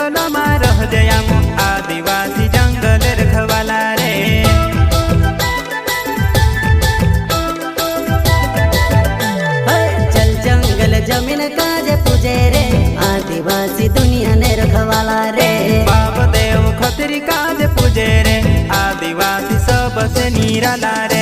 जंगल में रह जयाम आदिवासी जंगल रखवाला रे। चल जंगल जमीन काजे पूजे रे आदिवासी दुनिया ने रखवाला रे। बाप देव खतरी काज पूजे रे आदिवासी सबसे निराला रे।